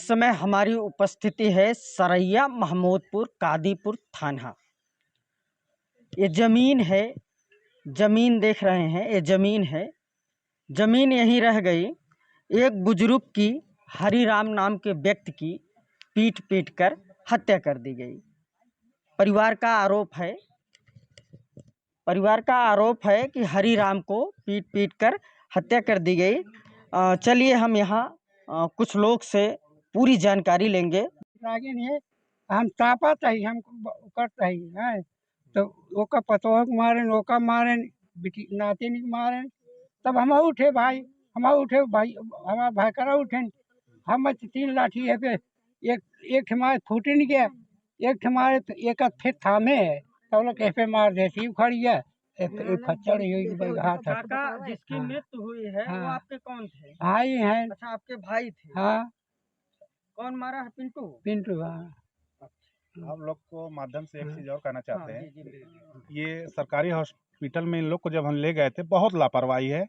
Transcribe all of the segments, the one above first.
इस समय हमारी उपस्थिति है सरैया महमूदपुर कादीपुर थाना। ये ज़मीन है, ज़मीन देख रहे हैं, ये ज़मीन है। ज़मीन यहीं रह गई। एक बुजुर्ग की, हरिराम नाम के व्यक्ति की पीट कर हत्या कर दी गई। परिवार का आरोप है कि हरिराम को पीट कर हत्या कर दी गई। चलिए हम यहाँ कुछ लोग से पूरी जानकारी लेंगे। आगे नहीं हम तापत है हम करत है तो ओका पतोह के मारे ओका मारे बेटी नाते नहीं मारे तब हम उठे भाई हमारा भाई करा उठे हम 3 लाठी है पे एक हमारे फूटे नहीं गया एक हमारे एक फिर थामे है तो लोग ऐसे मार देती उखड़ी है फच्चर हाथ काका जिसकी मृत्यु हुई है वो आपके कौन थे? भाई हैं। अच्छा, आपके भाई थे। हाँ, कौन मारा है? पिंटू। हाँ, आप लोग को माध्यम से एक चीज़ और कहना चाहते हैं। जी। ये सरकारी हॉस्पिटल में इन लोग को जब हम ले गए थे बहुत लापरवाही है।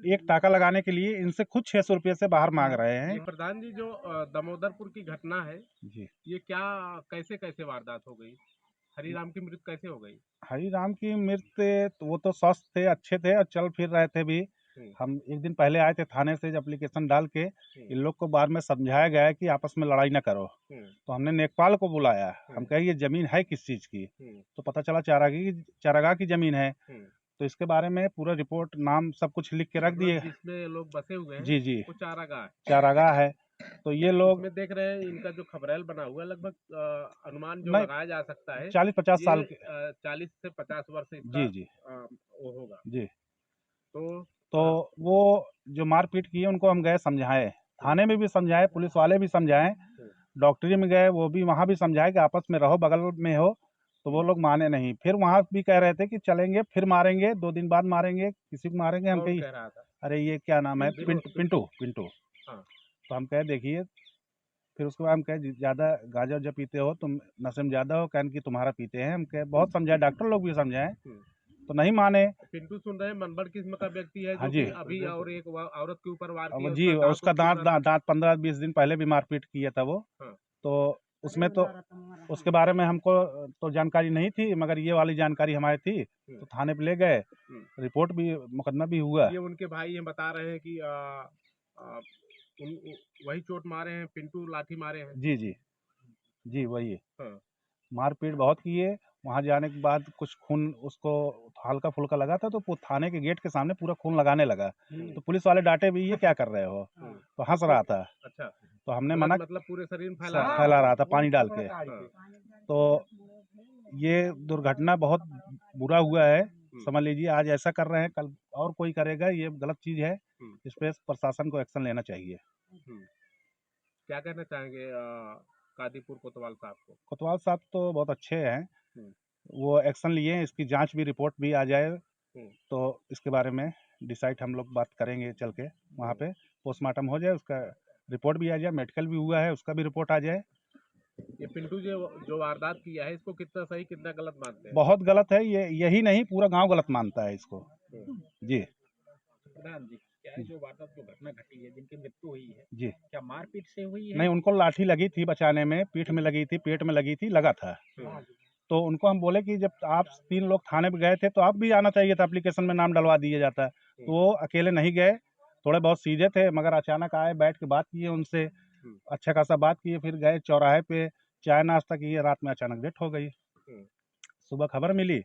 एक टाका लगाने के लिए इनसे खुद 600 रुपये से बाहर मांग रहे हैं। प्रधान जी, जो दामोदरपुर की घटना है जी, ये क्या कैसे वारदात हो गई? हरिराम की मृत्यु कैसे हो गई? हरिराम की मृत्यु तो वो तो स्वस्थ थे, अच्छे थे और चल फिर रहे थे भी। हम एक दिन पहले आए थे थाने से एप्लीकेशन डाल के। इन लोग को बाद में समझाया गया है कि आपस में लड़ाई ना करो। तो हमने नेकपाल को बुलाया। हम कहे ये जमीन है किस चीज की? तो पता चला चारागाह की जमीन है। तो इसके बारे में पूरा रिपोर्ट नाम सब कुछ लिख के रख दिए। जिसमें लोग बसे हुए हैं जी जी, वो चारागाह है। तो ये लोग इसमें देख रहे हैं इनका जो खबरेल बना हुआ है लगभग अनुमान जो नहीं, लगाया जा सकता है 40-50 साल के 40 से 50 वर्ष इसका जी जी वो होगा। जी। तो वो जो मारपीट की है उनको हम गए समझाए, थाने में भी समझाए, पुलिस वाले भी समझाए, डॉक्टरी में गए वो भी वहाँ भी समझाए कि आपस में रहो, बगल में हो। तो वो लोग माने नहीं। फिर वहाँ भी कह रहे थे कि चलेंगे, फिर मारेंगे, 2 दिन बाद मारेंगे, किसी को मारेंगे। हम कही कह रहा था अरे ये क्या नाम है, पिंटू। हाँ। तो हम कहे देखिए, फिर उसके बाद हम कहे ज़्यादा गांजा जब पीते हो तुम, नशे में ज़्यादा हो, कहन कि तुम्हारा पीते हैं। हम कहे बहुत समझाए, डॉक्टर लोग भी समझाए तो नहीं माने। पिंटू सुन रहे हैं मनबड़ किस्म का व्यक्ति है हाँ जो जी, कि अभी और एक औरत के ऊपर वार किया जी, उसका दांत 15-20 दिन पहले भी मारपीट किया था वो। तो उसमें तो उसके बारे में हमको तो जानकारी नहीं थी, मगर ये वाली जानकारी हमारी थी। तो थाने पे ले गए, रिपोर्ट भी, मुकदमा भी हुआ। ये उनके भाई हैं, बता रहे हैं कि वही चोट मारे हैं, पिंटू लाठी मारे हैं। जी जी जी, वही मारपीट बहुत किए। वहाँ जाने के बाद कुछ खून उसको हल्का फुल्का लगा था तो थाने के गेट के सामने पूरा खून लगाने लगा। तो पुलिस वाले डांटे भी, ये क्या कर रहे हो? तो हंस रहा था। अच्छा, तो हमने मना, मतलब पूरे शरीर में फैला रहा था पानी डाल के। तो ये दुर्घटना बहुत बुरा हुआ है। समझ लीजिए आज ऐसा कर रहे हैं, कल और कोई करेगा, ये गलत चीज है। इस पे प्रशासन को एक्शन लेना चाहिए। क्या कहना चाहेंगे कादीपुर कोतवाल साहब को? कोतवाल साहब तो बहुत अच्छे हैं, वो एक्शन लिए। इसकी जांच भी, रिपोर्ट भी आ जाए तो इसके बारे में डिसाइड हम लोग बात करेंगे। चल के वहाँ पे पोस्टमार्टम हो जाए, उसका रिपोर्ट भी आ जाए, मेडिकल भी हुआ है उसका भी रिपोर्ट आ जाए। ये पिंटू जो वारदात किया है इसको कितना सही कितना गलत मानते हैं? बहुत गलत है ये, यही नहीं पूरा गांव गलत मानता है इसको। जी प्रधान जी, क्या है जो वारदात जो घटना घटी है, जिनकी मृत्यु हुई है, जी, क्या मारपीट से हुई है? नहीं, उनको लाठी लगी थी बचाने में, पीठ में लगी थी, पेट में लगी थी, लगा था। तो उनको हम बोले कि जब आप 3 लोग थाने पे गए थे तो आप भी आना चाहिए था, एप्लीकेशन में नाम डलवा दिया जाता। तो वो अकेले नहीं गए, थोड़े बहुत सीधे थे, मगर अचानक आए, बैठ के बात किए उनसे, अच्छा खासा बात किए, फिर गए चौराहे पे, चाय नाश्ता किए, रात में अचानक डेथ हो गई। सुबह खबर मिली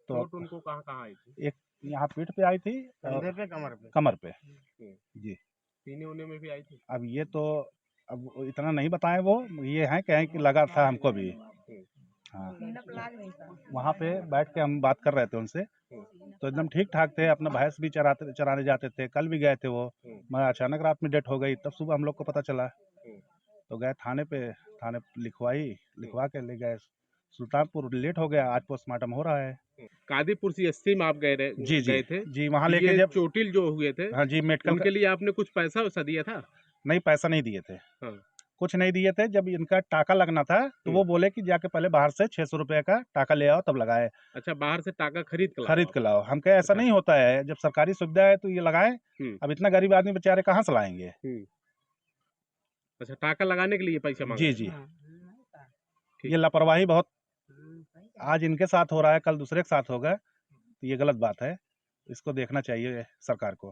तो उनको कहाँ आई थी? एक यहाँ पीठ पे आई थी, कमर पे जी। सीने उने में भी आई थी? अब ये तो अब इतना नहीं बताएं, वो ये हैं कहें कि लगा था हमको भी। हाँ, वहाँ पे बैठ के हम बात कर रहे थे उनसे, तो एकदम ठीक ठाक थे, अपना भैंस भी चराने जाते थे, कल भी गए थे वो, मगर अचानक रात में डेथ हो गई। तब सुबह हम लोग को पता चला तो गए थाने पे लिखवा के ले गए सुल्तानपुर। लेट हो गया, आज पोस्टमार्टम हो रहा है। कादीपुर CSC में आप गए थे? जी, वहाँ लेके जब चोटिल जो हुए थे, हाँ जी, मेडिकल उनके लिए आपने कुछ पैसा वैसा दिया था? नहीं, पैसा नहीं दिए थे। कुछ नहीं दिए थे। जब इनका टाका लगना था तो वो बोले कि जाके पहले बाहर से 600 रुपए का टाका ले आओ तब लगाए। अच्छा, बाहर से टाका खरीद के लाओ। हम कहे ऐसा नहीं होता है, जब सरकारी सुविधा है तो ये लगाए। अब इतना गरीब आदमी बेचारे कहाँ से लाएंगे? अच्छा, टाका लगाने के लिए पैसे मांग जी रहे जी, ठीक। ये लापरवाही बहुत आज इनके साथ हो रहा है, कल दूसरे के साथ होगा, तो ये गलत बात है। इसको देखना चाहिए सरकार को।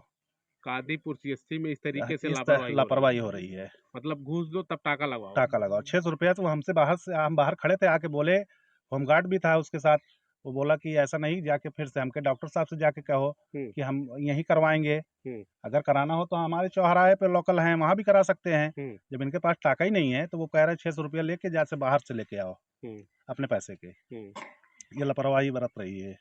कादीपुर सीएससी में इस तरीके से इस लापरवाही हो रही लापरवाही है। हो रही है। मतलब घूस दो तब टाका लगाओ। टाका लगाओ 600 रुपया, तो हमसे बाहर से हम बाहर खड़े थे, आके बोले, होमगार्ड भी था उसके साथ, वो बोला कि ऐसा नहीं, जाके फिर से हमके डॉक्टर साहब से जाके कहो हम्म। कि हम यहीं करवाएंगे, हम्म। अगर कराना हो तो हमारे चौराहे पे लोकल हैं, वहाँ भी करा सकते हैं। हम्म। जब इनके पास टाका ही नहीं है तो वो कह रहे 600 रुपया लेके जैसे बाहर से लेके आओ हम्म। अपने पैसे के। हम्म। ये लापरवाही बरत रही है।